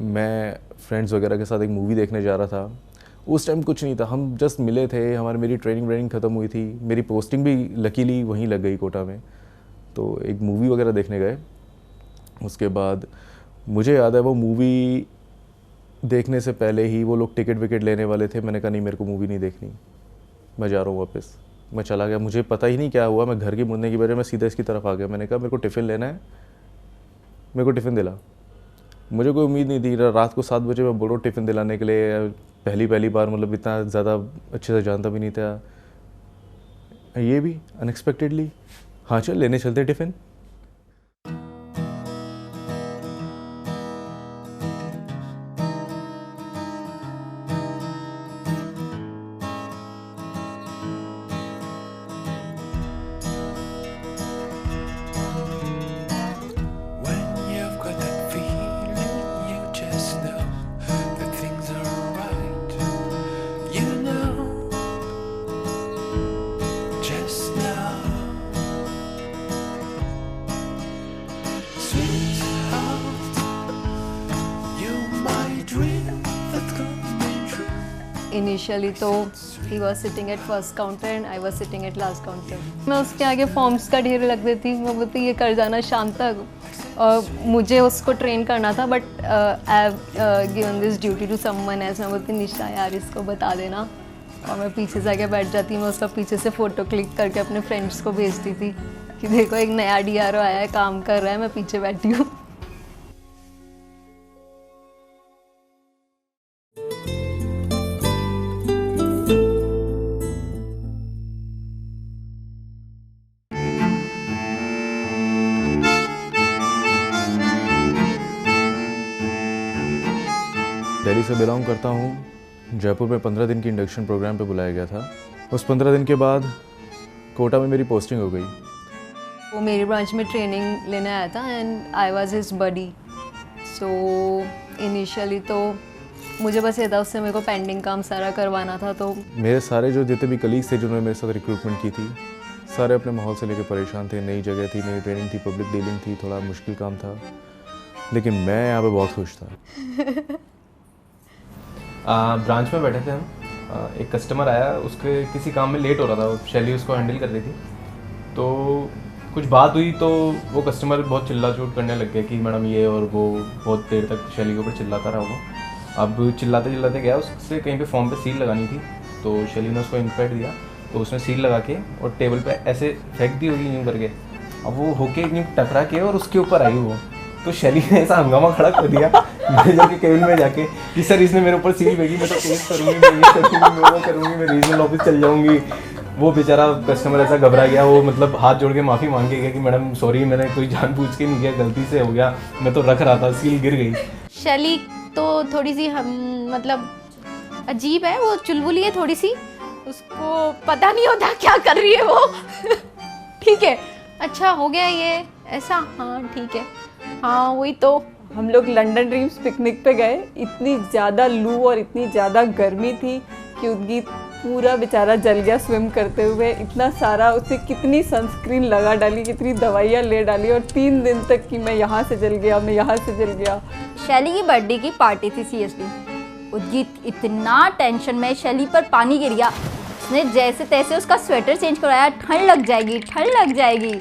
मैं फ्रेंड्स वगैरह के साथ एक मूवी देखने जा रहा था। उस टाइम कुछ नहीं था, हम जस्ट मिले थे, मेरी ट्रेनिंग ख़त्म हुई थी, मेरी पोस्टिंग भी लकीली वहीं लग गई कोटा में। तो एक मूवी वगैरह देखने गए। उसके बाद मुझे याद है वो मूवी देखने से पहले ही वो लोग टिकट विकेट लेने वाले थे। मैंने कहा नहीं, मेरे को मूवी नहीं देखनी, मैं जा रहा हूँ वापस। मैं चला गया, मुझे पता ही नहीं क्या हुआ, मैं घर के मुड़ने की वजह मैं सीधा इसकी तरफ आ गया। मैंने कहा मेरे को टिफ़िन लेना है, मेरे को टिफ़िन दिला। मुझे कोई उम्मीद नहीं थी, रात को 7 बजे मैं बोल रहा हूँ टिफ़िन दिलाने के लिए। पहली बार, मतलब इतना ज़्यादा अच्छे से जानता भी नहीं था। ये भी अनएक्सपेक्टेडली, हाँ चल लेने चलते टिफ़िन। इनिशियली तो he was sitting at first counter and I was sitting at last counter. मैं उसके आगे फॉर्म्स का ढेर रख देती, मैं बोलती ये कर जाना शाम तक। और मुझे उसको ट्रेन करना था, but I have given this duty to someone else. मैं बोलती निशा यार इसको बता देना, और मैं पीछे से आके बैठ जाती। मैं उसका पीछे से फ़ोटो क्लिक करके अपने फ्रेंड्स को भेजती थी कि देखो एक नया DRO आया है, काम कर रहा है, मैं पीछे बैठी हूँ। दिल्ली से बिलोंग करता हूँ। जयपुर में 15 दिन की इंडक्शन प्रोग्राम पे बुलाया गया था। उस 15 दिन के बाद कोटा में मेरी पोस्टिंग हो गई। वो मेरी ब्रांच में ट्रेनिंग लेने आया था and I was his buddy. So initially तो मुझे बस ये था, उससे मेरे को पेंडिंग काम सारा करवाना था। तो मेरे सारे जो जितने भी कलीग्स थे जिन्होंने मेरे साथ रिक्रूटमेंट की थी, सारे अपने माहौल से लेकर परेशान थे। नई जगह थी, नई ट्रेनिंग थी, पब्लिक डीलिंग थी, थोड़ा मुश्किल काम था, लेकिन मैं यहाँ पे बहुत खुश था। ब्रांच में बैठे थे हम। एक कस्टमर आया, उसके किसी काम में लेट हो रहा था, शैली उसको हैंडल कर रही थी। तो कुछ बात हुई तो वो कस्टमर बहुत चिल्ला चोट करने लग गया कि मैडम ये और वो, बहुत देर तक शैली के ऊपर चिल्लाता रहा वो। अब चिल्लाते चिल्लाते गया, उससे कहीं पे फॉर्म पे सील लगानी थी, तो शैली ने उसको इन्फेक्ट दिया। तो उसने सील लगा के और टेबल पे ऐसे फेंक दी होगी यूँ करके। अब वो होके यूँ टकरा के और उसके ऊपर आई वो। तो शैली ने ऐसा हंगामा खड़ा कर दिया मैनेजर के केबिन में जाके कि सर इसने मेरे ऊपर सील फेंकी, मैं तो केस करूँगी, मैं ये करूँगी, मैं वो करूँगी, मैं रीजनल ऑफिस चल जाऊँगी। वो बेचारा कस्टमर ऐसा घबरा गया, वो मतलब हाथ जोड़ के माफ़ी मांग के गया कि मैडम सॉरी, मैंने कोई जानबूझ के नहीं किया, गलती से हो गया, मैं तो रख रहा था, सील गिर गई। शैली तो थोड़ी सी मतलब अजीब है, वो चुलबुली है थोड़ी सी, उसको पता नहीं होता क्या कर रही है वो। ठीक है, अच्छा हो गया ये ऐसा, हाँ ठीक है, हाँ वही तो। हम लोग लंदन ड्रीम्स पिकनिक पे गए, इतनी ज़्यादा लू और इतनी ज़्यादा गर्मी थी कि उद्गीत पूरा बेचारा जल गया स्विम करते हुए। इतना सारा उसे कितनी सनस्क्रीन लगा डाली, कितनी दवाइयाँ ले डाली, और 3 दिन तक कि मैं यहाँ से जल गया, मैं यहाँ से जल गया। शैली की बर्थडे की पार्टी थी सीरियसली। उद्गीत इतना टेंशन में, शैली पर पानी गिर गया, उसने जैसे तैसे उसका स्वेटर चेंज करवाया, ठंड लग जाएगी, ठंड लग जाएगी।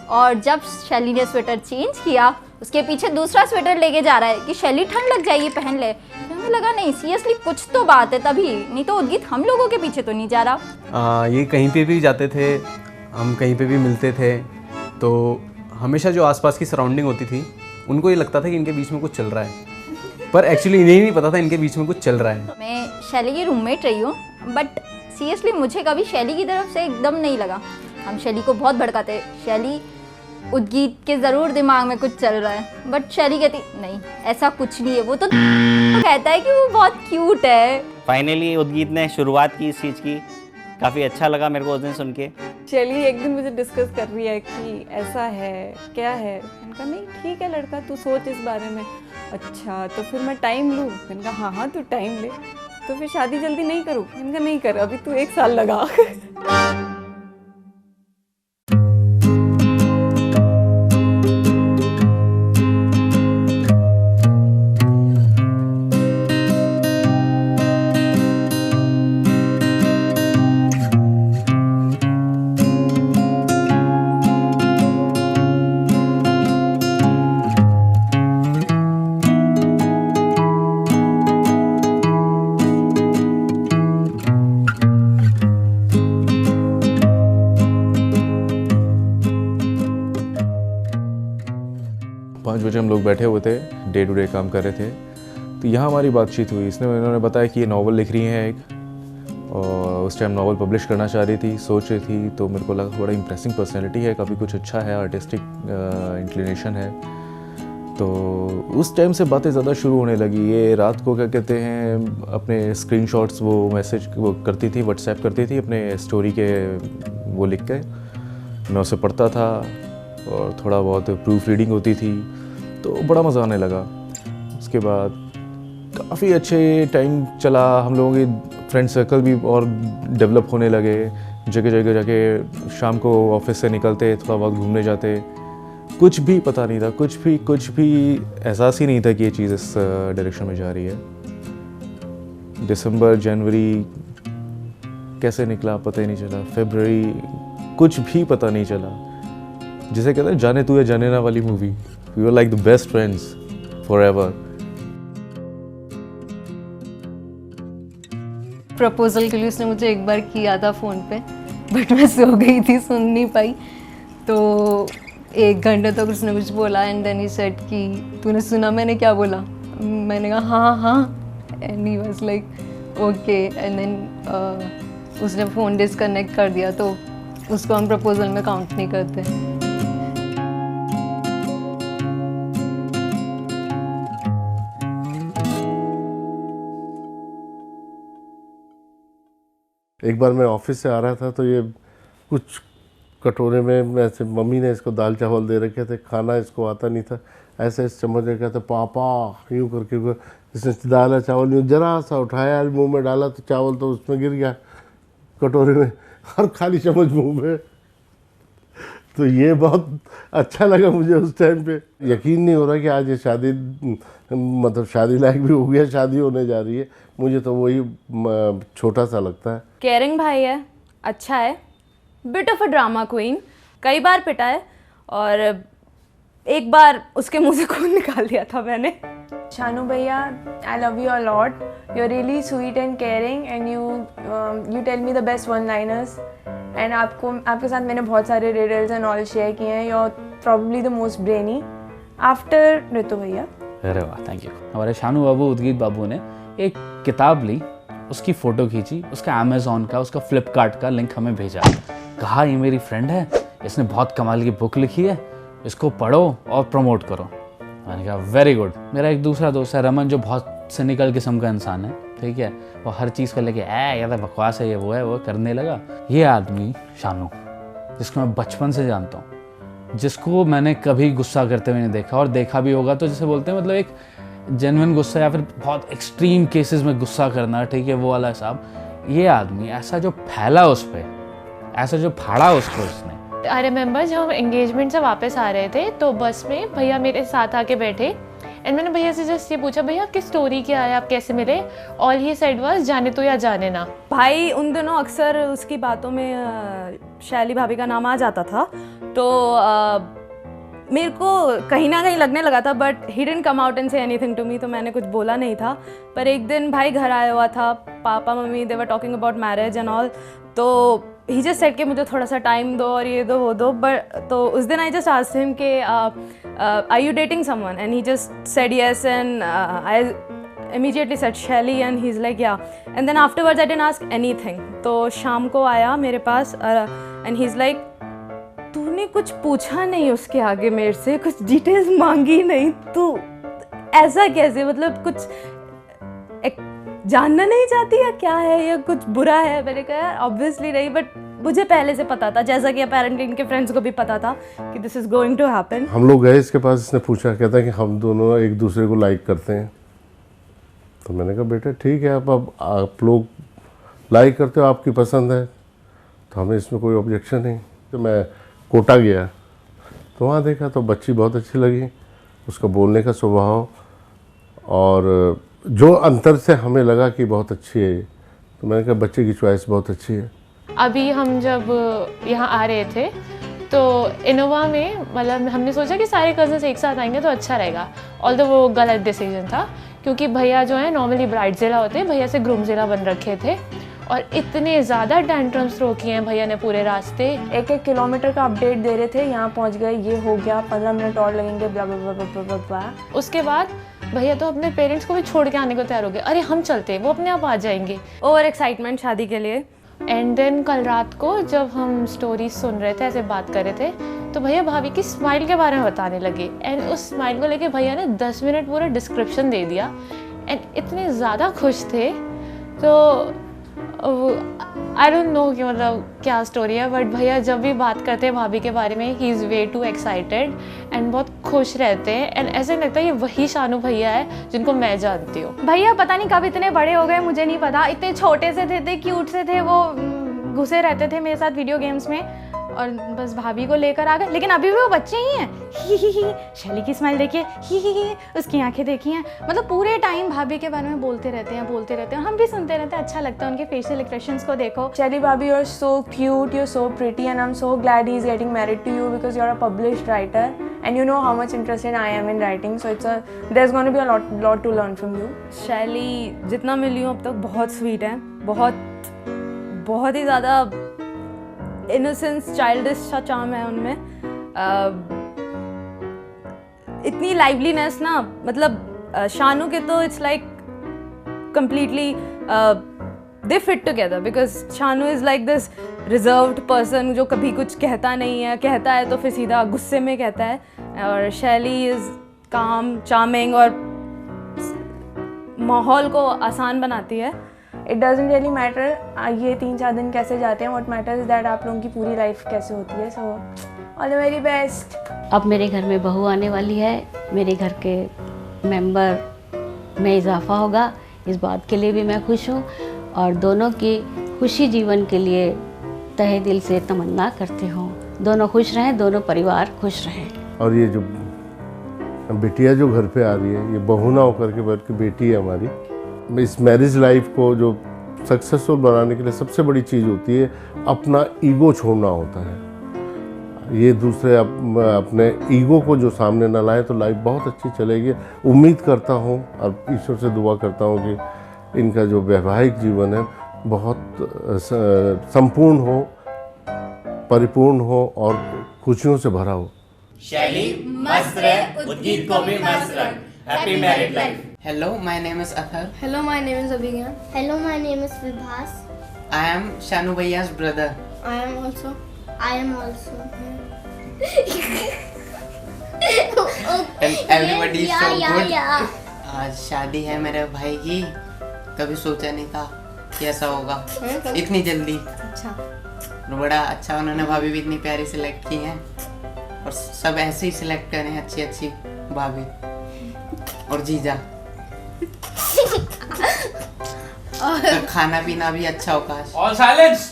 और जब शैली ने स्वेटर चेंज किया, उसके पीछे दूसरा स्वेटर लेके जा रहा है कि शैली ठंड लग जाएगी, पहन ले। हमें लगा नहीं सीरियसली कुछ तो बात है तभी, नहीं तो उद्गीत हम लोगों के पीछे तो नहीं जा रहा। ये कहीं पे भी जाते थे, हम कहीं पे भी मिलते थे, तो हमेशा जो आसपास की सराउंडिंग होती थी उनको ये लगता था कि इनके बीच में कुछ चल रहा है, पर एक्चुअली इन्हें ही नहीं पता था इनके बीच में कुछ चल रहा है। मैं शैली की रूममेट रही हूँ, बट सीरियसली मुझे कभी शैली की तरफ से एकदम नहीं लगा। हम शैली को बहुत भड़काते, शैली उद्गीत के ज़रूर दिमाग में कुछ चल रहा है, बट शैली कहती नहीं ऐसा कुछ नहीं है, वो तो कहता है कि वो बहुत क्यूट है। फाइनली उद्गीत ने शुरुआत की इस चीज़ की, काफ़ी अच्छा लगा मेरे को उस दिन सुन के। शैली एक दिन मुझे डिस्कस कर रही है कि ऐसा है क्या है, मैंने कहा नहीं ठीक है लड़का, तू सोच इस बारे में। अच्छा तो फिर मैं टाइम लूँ, मैंने कहा हाँ हाँ तू टाइम ले। तो फिर शादी जल्दी नहीं करूँ, मैंने कहा नहीं कर, अभी तू 1 साल लगा। आज हम लोग बैठे हुए थे, डे टू डे काम कर रहे थे, तो यहाँ हमारी बातचीत हुई। इन्होंने बताया कि ये नावल लिख रही हैं एक, और उस टाइम नावल पब्लिश करना चाह रही थी, सोच रही थी। तो मेरे को लगा बड़ा इंप्रेसिंग पर्सनैलिटी है, काफ़ी कुछ अच्छा है, आर्टिस्टिक इंक्लिनेशन है। तो उस टाइम से बातें ज़्यादा शुरू होने लगी। ये रात को क्या कहते हैं अपने स्क्रीनशॉट्स वो मैसेज वो करती थी, व्हाट्सएप करती थी अपने स्टोरी के, वो लिख के मैं उसे पढ़ता था और थोड़ा बहुत प्रूफ रीडिंग होती थी, तो बड़ा मज़ा आने लगा। उसके बाद काफ़ी अच्छे टाइम चला, हम लोगों के फ्रेंड सर्कल भी और डेवलप होने लगे। जगह जगह जाके शाम को ऑफिस से निकलते, थोड़ा बहुत घूमने जाते। कुछ भी पता नहीं था, कुछ भी एहसास ही नहीं था कि ये चीज़ इस डायरेक्शन में जा रही है। दिसंबर जनवरी कैसे निकला पता ही नहीं चला, फरवरी कुछ भी पता नहीं चला। जिसे कहते हैं जाने तू या जाने ना वाली movie. We were like the best friends for ever. Proposal के लिए उसने मुझे एक बार किया था फ़ोन पे, बट मैं सो गई थी, सुन नहीं पाई। तो 1 घंटे तक उसने कुछ बोला एंड देन ही सेड कि तूने सुना मैंने क्या बोला? मैंने कहा हाँ हाँ, and he was like okay, and then उसने फ़ोन डिसकनेक्ट कर दिया। तो उसको हम प्रपोजल में काउंट नहीं करते। एक बार मैं ऑफिस से आ रहा था तो ये कुछ कटोरे में ऐसे मम्मी ने इसको दाल चावल दे रखे थे, खाना इसको आता नहीं था, ऐसे चम्मच रखा था, पापा यूँ करके इसने दाल चावल यूँ जरा सा उठाया, मुंह में डाला तो चावल तो उसमें गिर गया कटोरे में, और खाली चम्मच मुंह में। तो ये बहुत अच्छा लगा मुझे उस टाइम पे। यकीन नहीं हो रहा कि आज ये शादी, मतलब शादी लायक भी हो गया, शादी होने जा रही है। मुझे तो वही छोटा सा लगता है। केयरिंग भाई है, अच्छा है, bit of a drama queen, कई बार पिटा है और एक बार उसके मुंह से खून निकाल दिया था मैंने। शानू भैया, I love you a lot. You're really sweet and caring and you tell me the best one-liners. And आपके साथ मैंने बहुत सारे riddles and all शेयर किए हैं। You're probably the most brainy after ऋतु भैया। अरे वाह, थैंक यू। हमारे शानू बाबू, उद्गीत बाबू ने एक किताब ली, उसकी फ़ोटो खींची, उसका अमेज़ॉन का, उसका फ्लिपकार्ट का लिंक हमें भेजा, कहा ये मेरी फ्रेंड है, इसने बहुत कमाल की बुक लिखी है, इसको पढ़ो और प्रमोट करो। मैंने कहा वेरी गुड। मेरा एक दूसरा दोस्त है रमन, जो बहुत सिनिकल किस्म का इंसान है, ठीक है, वो हर चीज़ को लेके ये तो बकवास है, ये वो है, वो करने लगा। ये आदमी शानू, जिसको मैं बचपन से जानता हूँ, जिसको मैंने कभी गुस्सा करते हुए नहीं देखा, और देखा भी होगा तो जैसे बोलते हैं मतलब एक जेन्युइन गुस्सा या फिर बहुत एक्सट्रीम केसेस में गुस्सा करना, ठीक है, वो वाला हिसाब। ये आदमी ऐसा जो फैला उस पर, ऐसा जो फाड़ा उसको उसने। आई रिमेंबर जब हम एंगेजमेंट से वापस आ रहे थे तो बस में भैया मेरे साथ आके बैठे एंड मैंने भैया से जस्ट ये पूछा, भैया आपकी स्टोरी क्या है, आप कैसे मिले? ऑल ही सेड वाज जाने तो या जाने ना। भाई उन दिनों अक्सर उसकी बातों में शैली भाभी का नाम आ जाता था, तो मेरे को कहीं ना कहीं लगने लगा था, but he didn't come out and say anything to me, तो मैंने कुछ बोला नहीं था। पर एक दिन भाई घर आया हुआ था, papa mummy they were talking about marriage and all, तो ही जस्ट सेड कि मुझे थोड़ा सा टाइम दो और ये दो वो दो। बट तो उस दिन आई जस्ट आस्क्ड हिम कि are you dating someone, and he just said yes, and I immediately said Shelly, and he's like yeah, and then afterwards I didn't ask anything. तो शाम को आया मेरे पास and he's like तूने कुछ पूछा नहीं उसके आगे मेरे से, कुछ डिटेल्स मांगी नहीं, तू ऐसा कैसे, मतलब कुछ जानना नहीं चाहती या क्या है, या कुछ बुरा है? मैंने कहा यार ऑब्वियसली नहीं, बट मुझे पहले से पता था, जैसा कि अपेरेंटली इनके फ्रेंड्स को भी पता था कि this is going to happen. हम लोग गए इसके पास, इसने पूछा, कहता है कि हम दोनों एक दूसरे को लाइक करते हैं। तो मैंने कहा बेटा ठीक है, अब आप लोग लाइक करते हो, आपकी पसंद है, तो हमें इसमें कोई ऑब्जेक्शन नहीं। तो मैं कोटा गया तो वहाँ देखा तो बच्ची बहुत अच्छी लगी, उसका बोलने का स्वभाव, और जो अंतर से हमें लगा कि बहुत अच्छी है, तो मैंने कहा बच्चे की चॉइस बहुत अच्छी है। अभी हम जब यहाँ आ रहे थे तो इनोवा में मतलब हमने सोचा कि सारे कज़न्स एक साथ आएंगे तो अच्छा रहेगा, ऑल्दो वो गलत डिसीजन था, क्योंकि भैया जो है नॉर्मली ब्राइडजिला होते हैं, भैया से ग्रूमजिला बन रखे थे, और इतने ज़्यादा टैंट्रम्स थ्रो किए हैं भैया ने पूरे रास्ते। 1-1 किलोमीटर का अपडेट दे रहे थे, यहाँ पहुँच गए, ये हो गया, 15 मिनट और लगेंगे, ब्ला ब्ला ब्ला ब्ला ब्ला ब्ला। उसके बाद भैया तो अपने पेरेंट्स को भी छोड़ के आने को तैयार हो गए, अरे हम चलते हैं, वो अपने आप आ जाएंगे। ओवर एक्साइटमेंट शादी के लिए। एंड देन कल रात को जब हम स्टोरी सुन रहे थे, ऐसे बात कर रहे थे, तो भैया भाभी की स्माइल के बारे में बताने लगे। एंड उस स्माइल को लेके भैया ने 10 मिनट पूरा डिस्क्रिप्शन दे दिया एंड इतने ज़्यादा खुश थे। तो आई डोंट नो कि मतलब क्या स्टोरी है, बट भैया जब भी बात करते हैं भाभी के बारे में, he is way to excited and बहुत खुश रहते हैं। एंड ऐसे लगता है ये वही शानू भैया है जिनको मैं जानती हूँ। भैया पता नहीं कब इतने बड़े हो गए, मुझे नहीं पता। इतने छोटे से थे, क्यूट से थे, वो घुसे रहते थे मेरे साथ वीडियो गेम्स में और बस भाभी को लेकर आ गए। लेकिन अभी भी वो बच्चे ही हैं। ही शैली की स्माइल देखिए, ही उसकी आंखें देखी हैं। मतलब पूरे टाइम भाभी के बारे में बोलते रहते हैं। हम भी सुनते रहते हैं, अच्छा लगता है उनके फेशियल एक्सप्रेशंस को देखो। Shelly Bhabhi, you're so cute, you're so pretty, and I'm so glad he's getting married to you because you're a published writer and you know how much interested I am in writing. So there's going to be a lot to learn from you. शैली जितना मिली हूँ अब तक बहुत sweet है, बहुत ही ज़्यादा innocence, childish सा चार्म है उनमें। इतनी लाइवलीनेस ना, मतलब शानू के तो it's like completely they fit together because Shanu is like this reserved person जो कभी कुछ कहता नहीं है, कहता है तो फिर सीधा गुस्से में कहता है। और शैली इज़ काम, चार्मिंग और माहौल को आसान बनाती है। It doesn't really matter ये 3-4 दिन कैसे जाते हैं, what matters is that आप लोगों की पूरी लाइफ कैसे होती है। So all the very best। अब मेरे घर में बहू आने वाली है, मेरे घर के मेंबर में इजाफा होगा, इस बात के लिए भी मैं खुश हूँ और दोनों की खुशी जीवन के लिए तहे दिल से तमन्ना करती हूँ। दोनों खुश रहें, दोनों परिवार खुश रहें। और ये जो बिटिया जो घर पे आ रही है, ये बहू ना होकर के बल्कि बेटी है हमारी। इस मैरिज लाइफ को जो सक्सेसफुल बनाने के लिए सबसे बड़ी चीज़ होती है अपना ईगो छोड़ना होता है। ये दूसरे अपने ईगो को जो सामने न लाए तो लाइफ बहुत अच्छी चलेगी। उम्मीद करता हूँ और ईश्वर से दुआ करता हूँ कि इनका जो वैवाहिक जीवन है बहुत संपूर्ण हो, परिपूर्ण हो और खुशियों से भरा हो। शैली मस्त रहे, उद्गीत को भी मस्त रख। Happy married life. Hello, my name is Athar. Hello, my name is Abhigyan. Hello, my name is Vibhas. I am Shanu Bhaiya's brother. I am also. And everybody is so good. Yeah. आज शादी है मेरे भाई की, कभी सोचा नहीं था कि ऐसा होगा इतनी जल्दी। अच्छा। बड़ा अच्छा, उन्होंने भाभी भी इतनी प्यारी सिलेक्ट की हैं और सब ऐसे ही सिलेक्ट करें, अच्छी अच्छी भाभी और जीजा। और खाना पीना भी अच्छा हो काश। All silence.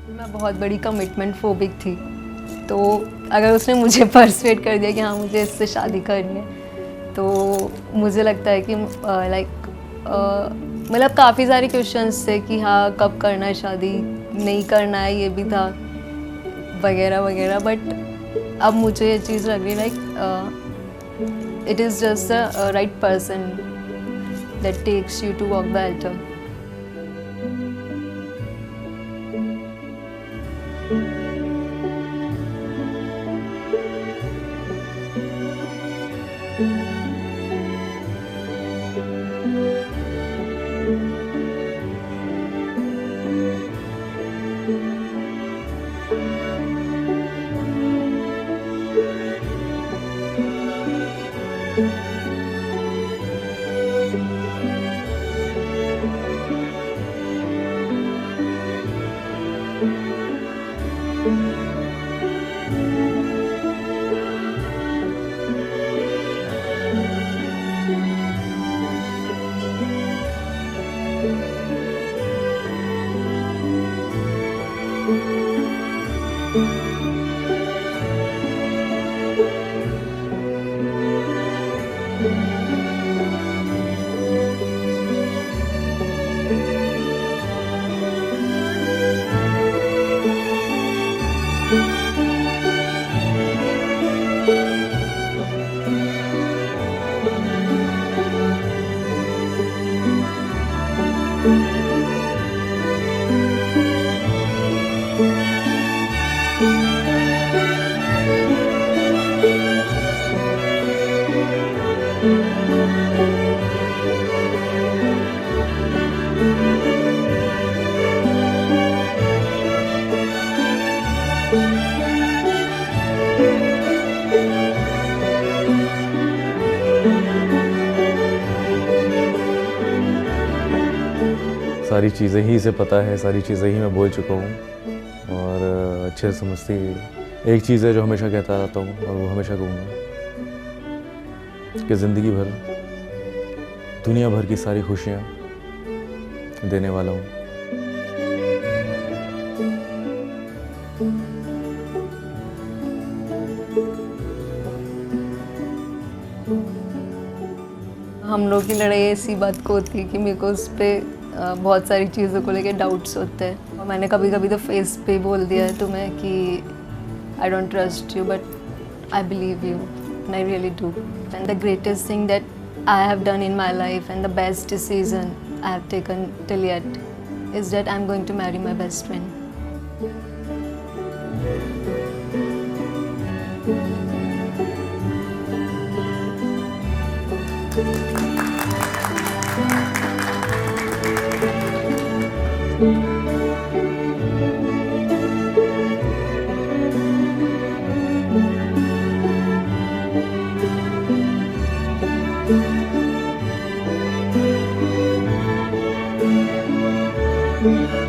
मैं बहुत बड़ी कमिटमेंट फोबिक थी, तो अगर उसने मुझे परसुएट कर दिया कि हाँ मुझे इससे शादी करनी है, तो मुझे लगता है कि मतलब काफ़ी सारे क्वेश्चंस थे कि हाँ कब करना है शादी, नहीं करना है, ये भी था वगैरह वगैरह। बट अब मुझे ये चीज़ लग रही है like it is just the right person that takes you to walk the altar. सारी चीज़ें ही इसे पता है, सारी चीज़ें ही मैं बोल चुका हूँ और अच्छे से समझती है। एक चीज़ है जो हमेशा कहता रहता हूँ और वो हमेशा कहूँगा कि ज़िंदगी भर दुनिया भर की सारी खुशियाँ देने वाला हूँ। हम लोग की लड़ाई ऐसी बात को होती है कि मेरे को उस पर बहुत सारी चीज़ों को लेके डाउट्स होते हैं। और मैंने कभी कभी तो फेस पे बोल दिया है तुम्हें कि I don't trust you but I believe you and I really do. And the greatest thing that I have done in my life and the best decision I have taken till yet is that I am going to marry my best friend. Thank you.